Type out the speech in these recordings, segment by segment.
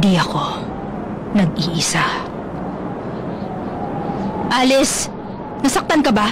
Hindi ako nag-iisa. Alice, nasaktan ka ba?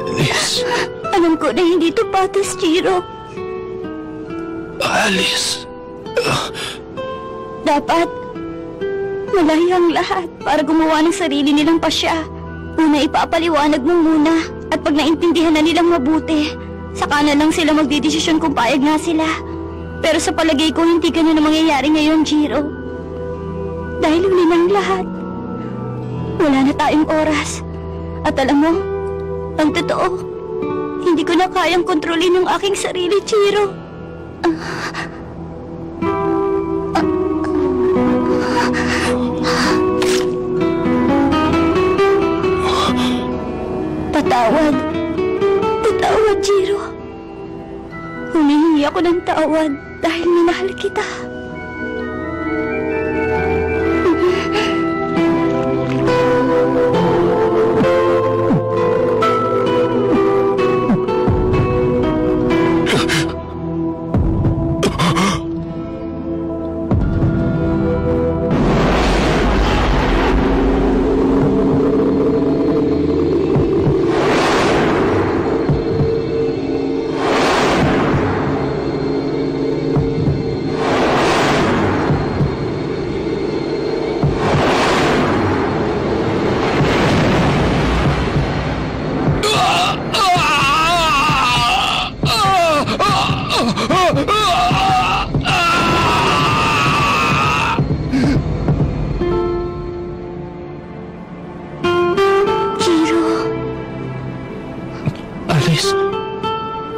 Alice. Alam ko na hindi ito patas, Jiro. Alice. Dapat malaya ang lahat para gumawa ng sarili nilang pasya. Una ipapaliwanag mo muna at pag naintindihan na nilang mabuti, saka na lang sila magdidesisyon kung payag nga sila. Pero sa palagay ko hindi ganun ang mangyayari ngayon, Jiro. Dahil huli ng lahat. Wala na tayong oras. At alam mo, ang totoo, hindi ko na kayang kontrolin yung aking sarili, Jiro. Patawad. Patawad, Jiro. Humihingi ako ng tawad dahil minahal kita.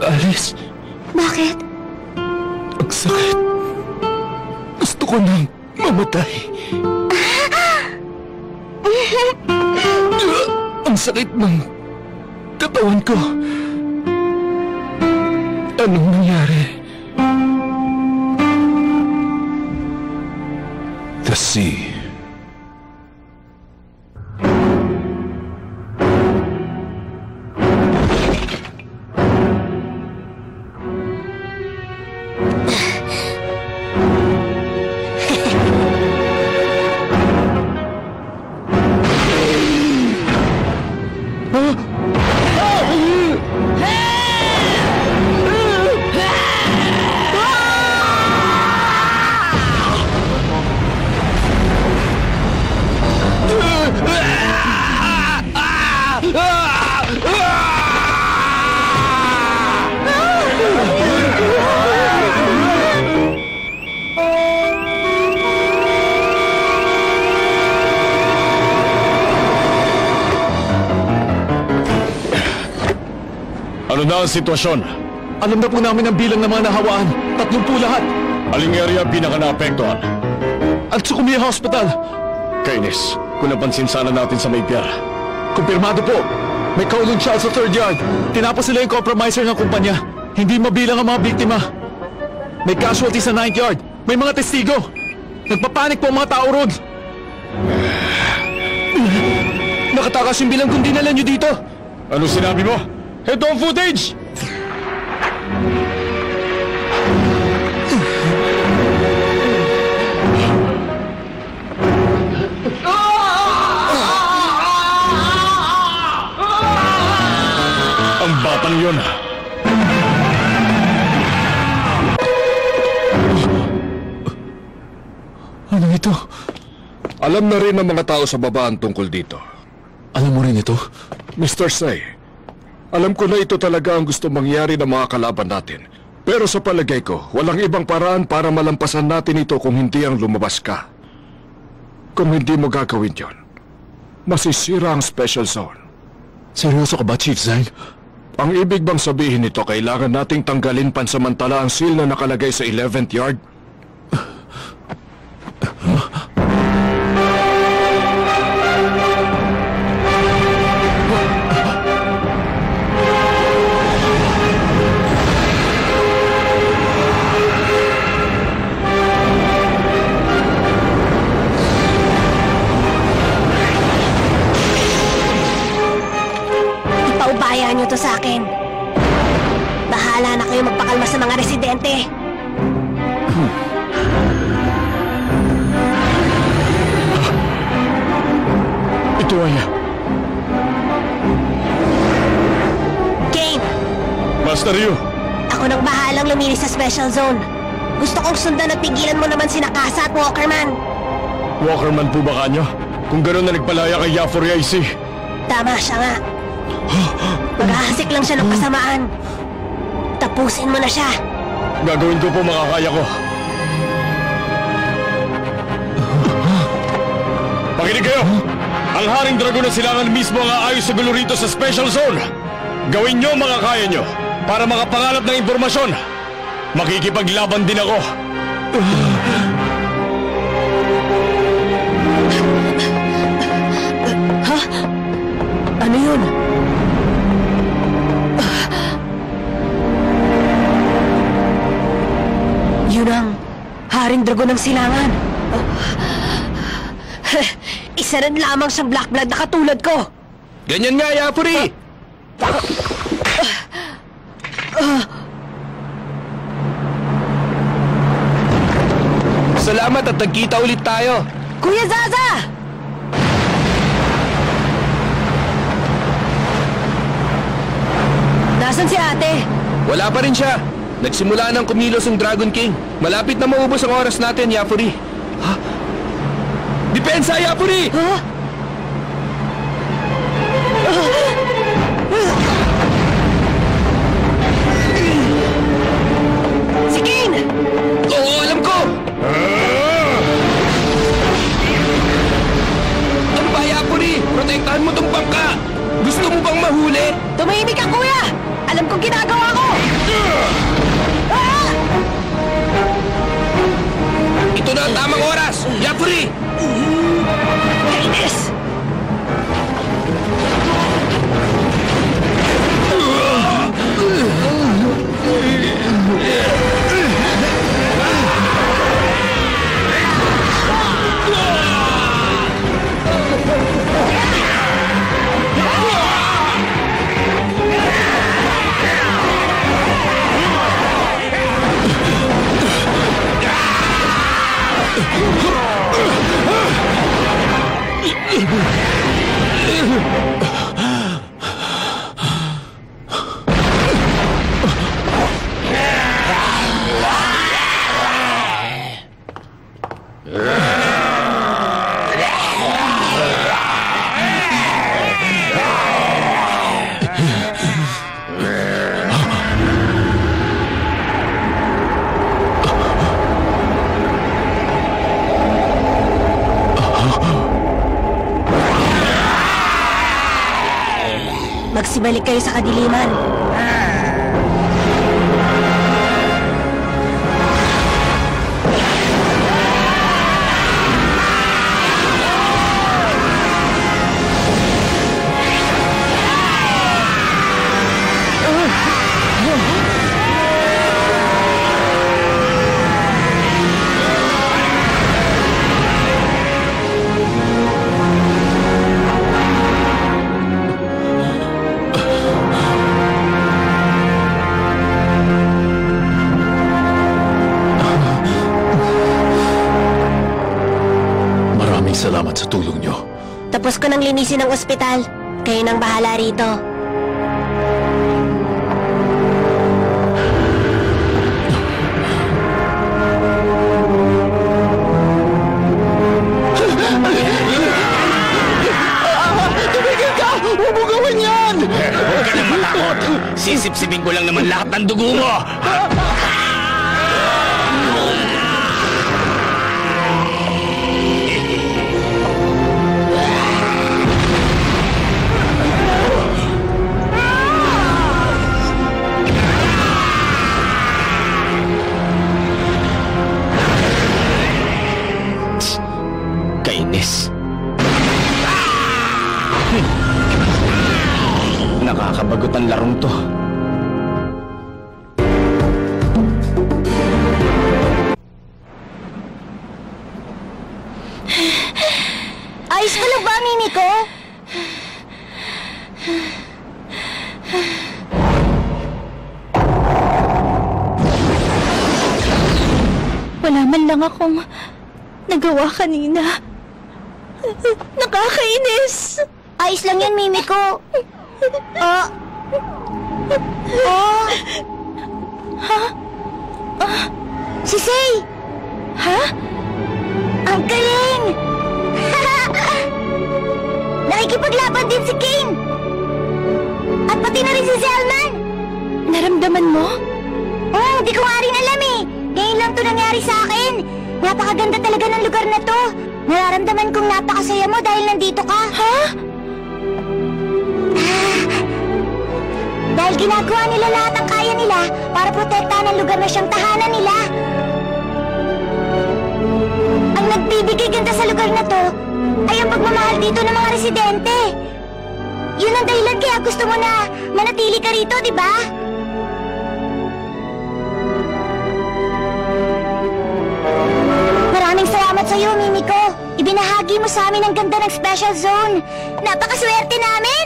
Alice. Bakit? Ang sakit. Gusto ko nang mamatay. Ang sakit ng katawan ko. Anong nangyari? The sea. Ano na ang sitwasyon? Alam na po namin ang bilang ng mga nahawaan. 30 lahat. Aling area pinaka-naapektuhan? At Sukumiya Hospital. Kainis, kung napansin sana natin sa may pier. Kumpirmado po. May kaulong child sa 3rd yard. Tinapos sila yung compromiser ng kumpanya. Hindi mabilang ang mga biktima. May casualty sa 9th yard. May mga testigo. Nagpapanik po ang mga tao ron. Nakatakas yung bilang kung dinala nyo dito. Ano sinabi mo? Ito ang footage! Ang batang yun. Ano ito? Alam na rin ng mga tao sa babaan tungkol dito. Alam mo rin ito? Mr. Say, alam ko na ito talaga ang gusto mangyari ng mga kalaban natin. Pero sa palagay ko, walang ibang paraan para malampasan natin ito kung hindi ang lumabas ka. Kung hindi mo gagawin yon, masisira ang special zone. Seryoso ka ba, Chief Zhang? Ang ibig bang sabihin nito, kailangan nating tanggalin pansamantala ang seal na nakalagay sa 11th yard? magpapakalma sa mga residente. Ito ay... Kane, Master Yu! ako nang bahalang luminis sa special zone. Gusto kong sundan at pigilan mo naman si Nakasa at Walkerman. Walkerman po ba kanyo? Kung gano'n na nagpalaya kay Yafuri ay si... Tama siya nga. Maghahasik lang siya ng kasamaan. Tapusin mo na siya. Gagawin ko po makakaya ko. Pakinig kayo! Ang Haring Dragon na silangan mismo ang aayos sa gulo rito sa Special Zone. Gawin nyo makakaya nyo para makapangalap ng impormasyon. Makikipaglaban din ako. Ha? Ano yun? Yun ang Haring Dragon ng silangan. Isa rin lamang siyang Black Blood na katulad ko. Ganyan nga, Yafuri! Salamat at nagkita ulit tayo. Kuya Zaza! Nasaan si ate? Wala pa rin siya. Nagsimula ng kumilos ang Dragon King. Malapit na maubos ang oras natin, Yafuri. Ha? Depensa, Yafuri! Ha? Si Kane! Oo, alam ko! Ano ba, Yafuri? Protektahan mo tong bangka! Gusto mo bang mahuli? Tumahimik ka, kuya! Alam kong ginagawa ko! Ah! Ito na ang tamang oras! Yafuri! Kainis! Magsibalik kayo sa kadiliman. Salamat sa tulong nyo. Tapos ko nang linisin ang ospital. Kayo nang bahala rito. Tumigil ka! Huwag mo gawin yan! Huwag ka nang matakot. Sisipsipin ko lang naman lahat ng dugo mo. Kainis. Nakakabagot ang larong to. Ayos ka lang ba, Mimiko? man lang akong nagawa kanina. Nakakainis! Ayos lang yan, Mimiko. Si Say! Ha? Ang galing! Nakikipaglaban din si Kane! At pati na rin si Zelman! Naramdaman mo? Di ko nga rin alam eh. Ngayon lang to nangyari sa akin. Napakaganda talaga ng lugar na to. Nararamdaman kong napakasaya mo dahil nandito ka. Ha? Dahil ginagawa nila lahat ang kaya nila para protektahan ang lugar na siyang tahanan nila. Ang nagbibigay ganda sa lugar na to ay ang pagmamahal dito ng mga residente. Yun ang dahilan kaya gusto mo na manatili ka rito, di ba? Maraming salamat sa iyo, Mimiko. Ibinahagi mo sa amin ang ganda ng special zone. Napakaswerte namin!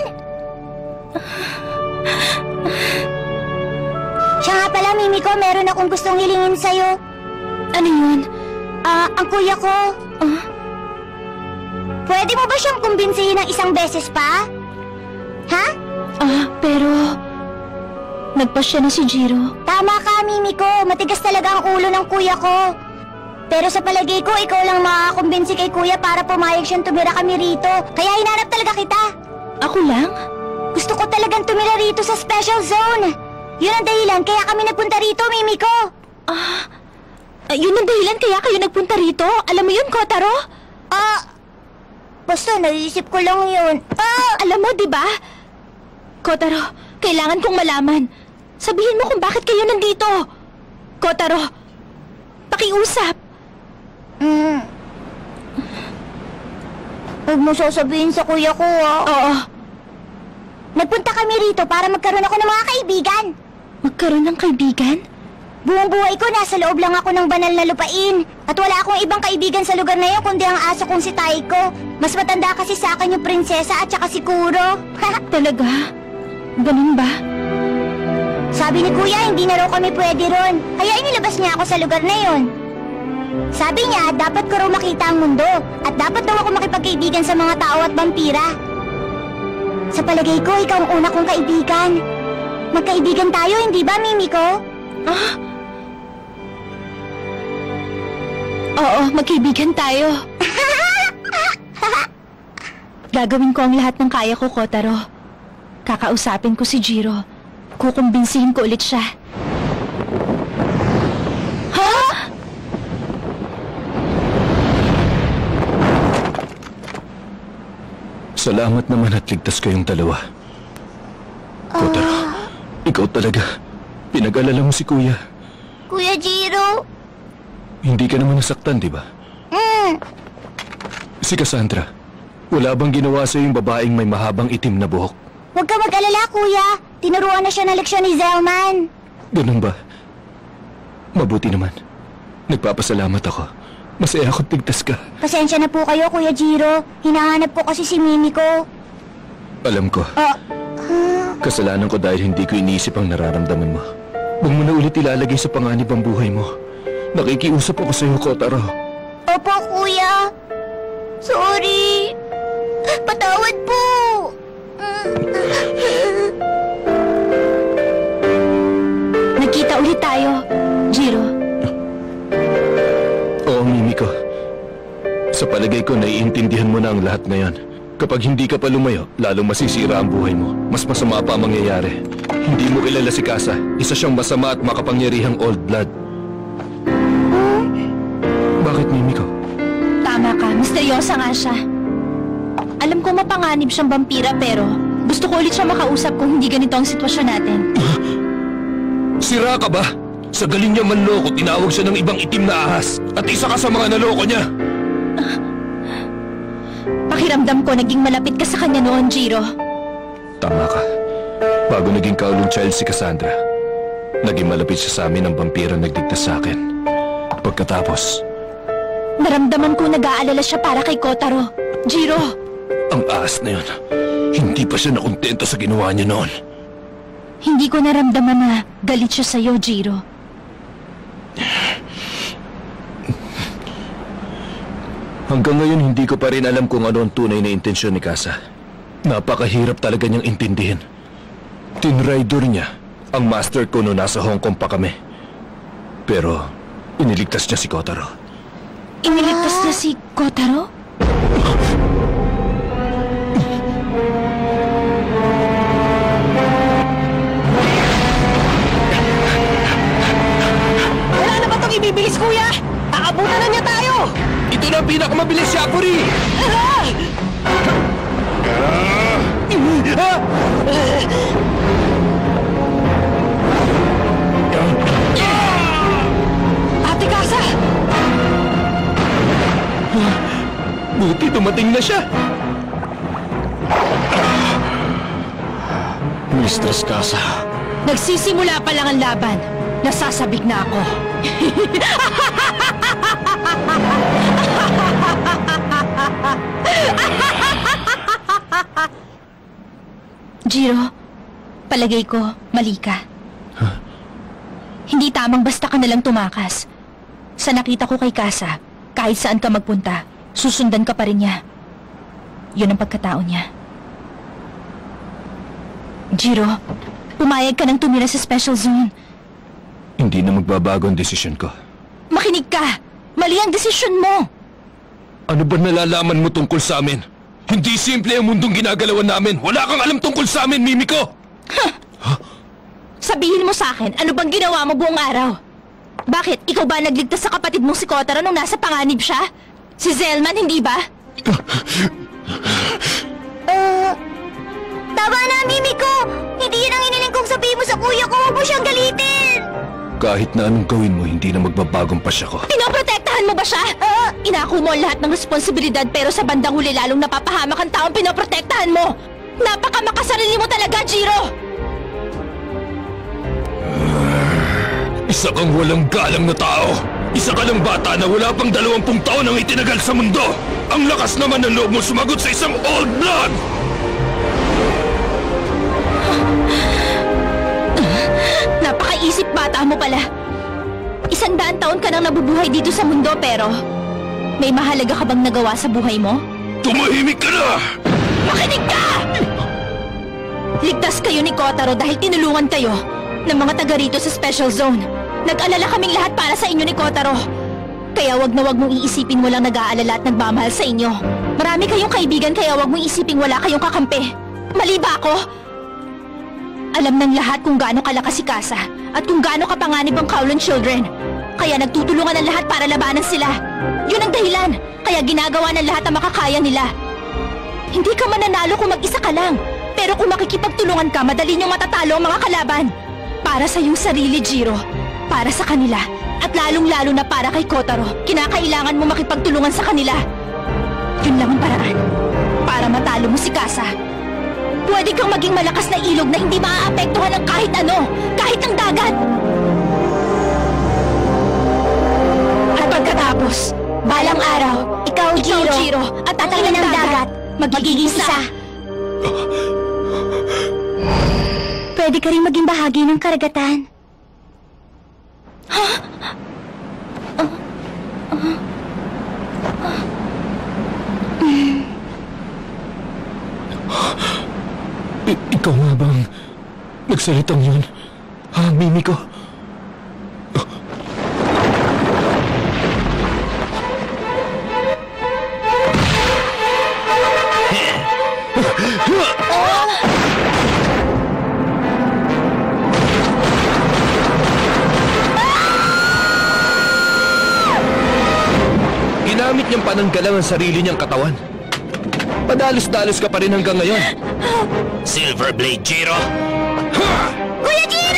Siya nga pala, Mimiko, meron akong gustong hilingin sa'yo. Ano yun? Ang kuya ko. Pwede mo ba siyang kumbinsihin ng isang beses pa? Ha? Pero... nagpasya na si Jiro. Tama ka, Mimiko. Matigas talaga ang ulo ng kuya ko. Pero sa palagay ko, ikaw lang makakakumbinsi kay kuya para pumayag siyang tumira kami rito. Kaya hinanap talaga kita. Ako lang? Gusto ko talagang tumira rito sa special zone. Yun ang dahilan kaya kami nagpunta rito, Mimiko. Yun ang dahilan kaya kayo nagpunta rito? Alam mo yun, Kotaro? Basta naisip ko lang yun. Alam mo, di ba? Kotaro, kailangan kong malaman. Sabihin mo kung bakit kayo nandito. Kotaro, pakiusap. Huwag mo sasabihin sa kuya ko, Oo. Nagpunta kami rito para magkaroon ako ng mga kaibigan. Magkaroon ng kaibigan? Buong buhay ko nasa loob lang ako ng banal na lupain. At wala akong ibang kaibigan sa lugar na yun kundi ang aso kong si Taiko. Mas matanda kasi sa akin yung prinsesa at saka si Kuro. Talaga? Ganun ba? Sabi ni kuya, hindi na raw kami pwede ron. Kaya inilabas niya ako sa lugar na yun. Sabi niya, dapat ko raw makita ang mundo. At dapat daw ako makipagkaibigan sa mga tao at vampira. Sa palagay ko, ikaw ang una kong kaibigan. Magkaibigan tayo, hindi ba, Mimiko? Oo, magkaibigan tayo. Gagawin ko ang lahat ng kaya ko, Kotaro. Kakausapin ko si Jiro. Kukumbinsihin ko ulit siya. Salamat naman at ligtas kayong dalawa. Kotaro, ikaw talaga. Pinag-alala mo si Kuya. Kuya Jiro? Hindi ka naman nasaktan, di ba? Si Cassandra, wala bang ginawa sa yung babaeng may mahabang itim na buhok? Huwag ka mag-alala, kuya. Tinuruan na siya ng leksyon ni Zelman. Ganun ba? Mabuti naman. Nagpapasalamat ako. Masaya ako't ligtas ka. Pasensya na po kayo, Kuya Jiro. Hinahanap ko kasi si Mimiko. Alam ko. Kasalanan ko dahil hindi ko iniisip ang nararamdaman mo. Huwag mo na ulit ilalagay sa panganib ang buhay mo. Nakikiusap ako sa'yo, Kotaro. Opo, kuya. Sorry. Patawad po. Nagkita ulit tayo, Jiro. Oo, Mimiko. Sa palagay ko, naiintindihan mo na ang lahat ngayon. Kapag hindi ka pa lumayo, lalong masisira ang buhay mo. Mas masama pa ang mangyayari. Hindi mo kilala si Kasa. Isa siyang masama at makapangyarihang old blood. Bakit, Mimiko? Tama ka, misteryosa nga siya. Alam ko mapanganib siyang vampira pero gusto ko ulit siya makausap kung hindi ganito ang sitwasyon natin. Sira ka ba? Sa galing niya manloko, tinawag siya ng ibang itim na ahas. At isa ka sa mga naloko niya. Pakiramdam ko naging malapit ka sa kanya noon, Jiro. Tama ka. Bago naging kaulong child si Cassandra, naging malapit siya sa amin ng vampiro nagdigtas sa akin. Pagkatapos, naramdaman ko nag-aalala siya para kay Kotaro. Jiro! ang ahas na yun, hindi pa siya nakontento sa ginawa niya noon. Hindi ko naramdaman na galit siya sa'yo, Jiro. Hanggang ngayon hindi ko pa rin alam kung ano ang tunay na intensyon ni Casa. Napakahirap talaga niyang intindihin. Tinraidor niya ang master ko noong nasa Hong Kong pa kami. Pero iniligtas niya si Kotaro. Iniligtas niya si Kotaro? Wala na ba itong ibibilis, kuya? Aabutan na niya tayo! Ito na ang pinakamabilis, Shakuri! Ate Casa! Buti dumating na siya. Mistress Casa. Nagsisimula pa lang ang laban. Nasasabik na ako. Jiro, palagay ko, mali ka. Hindi tamang basta ka nalang tumakas. Sa nakita ko kay Casa, kahit saan ka magpunta, susundan ka pa rin niya. Yun ang pagkatao niya. Jiro, pumayag ka nang tumira sa special zone. Hindi na magbabago ang desisyon ko. Makinig ka! Mali ang desisyon mo! Ano ba nalalaman mo tungkol sa amin? Hindi simple ang mundong ginagalawan namin. Wala kang alam tungkol sa amin, Mimiko! Sabihin mo sa akin, ano bang ginawa mo buong araw? Bakit? Ikaw ba nagligtas sa kapatid mong si Kotaro nung nasa panganib siya? Si Zelman, hindi ba? Tama na, Mimiko! Hindi yan ang iniling kong sabihin mo sa kuya ko. Huwag mo siyang galitin! Kahit na anong gawin mo, hindi na magbabagong pasya ko. Pinoprotektahan mo ba siya? Inako mo ang lahat ng responsibilidad pero sa bandang huli lalong napapahamak ang taong pinoprotektahan mo! Napakamakasarili mo talaga, Jiro! Isa kang walang galang na tao! Isa ka lang bata na wala pang 20 taon ang itinagal sa mundo! Ang lakas naman ng loob mo sumagot sa isang old blood! Napakaisip bata mo pala. 100 taon ka nang nabubuhay dito sa mundo pero may mahalaga ka bang nagawa sa buhay mo? Tumahimik ka na! Makinig ka! Ligtas kayo ni Kotaro dahil tinulungan kayo ng mga taga rito sa Special Zone. Nag-alala kaming lahat para sa inyo ni Kotaro. Kaya wag na wag mong iisipin mo lang nag-aalala at nagmamahal sa inyo. Marami kayong kaibigan kaya wag mong isiping wala kayong kakampi. Mali ba ako? Alam ng lahat kung gaano kalakas si Casa at kung gaano kapanganib ang Kowloon Children. Kaya nagtutulungan ang lahat para labanan sila. Yun ang dahilan. Kaya ginagawa ng lahat ang makakaya nila. Hindi ka mananalo kung mag-isa ka lang. Pero kung makikipagtulungan ka, madali niyong matatalo ang mga kalaban. Para sa iyong sarili, Jiro. Para sa kanila. At lalong-lalo na para kay Kotaro. Kinakailangan mo makipagtulungan sa kanila. Yun lang ang paraan. Para matalo mo si Casa. Pwede kang maging malakas na ilog na hindi maaapektuhan ng kahit ano. Kahit ang dagat. At pagkatapos, balang araw, ikaw, Jiro, at ang ng dagat, magiging isa. Pwede ka rin maging bahagi ng karagatan. Ikaw nga bang nagsalitang yun? Ha, Mimiko? Ginamit niyang pananggalang ang sarili niyang katawan. Padalos-dalos ka pa rin hanggang ngayon. Silver Blade Jiro! Kuya Jiro!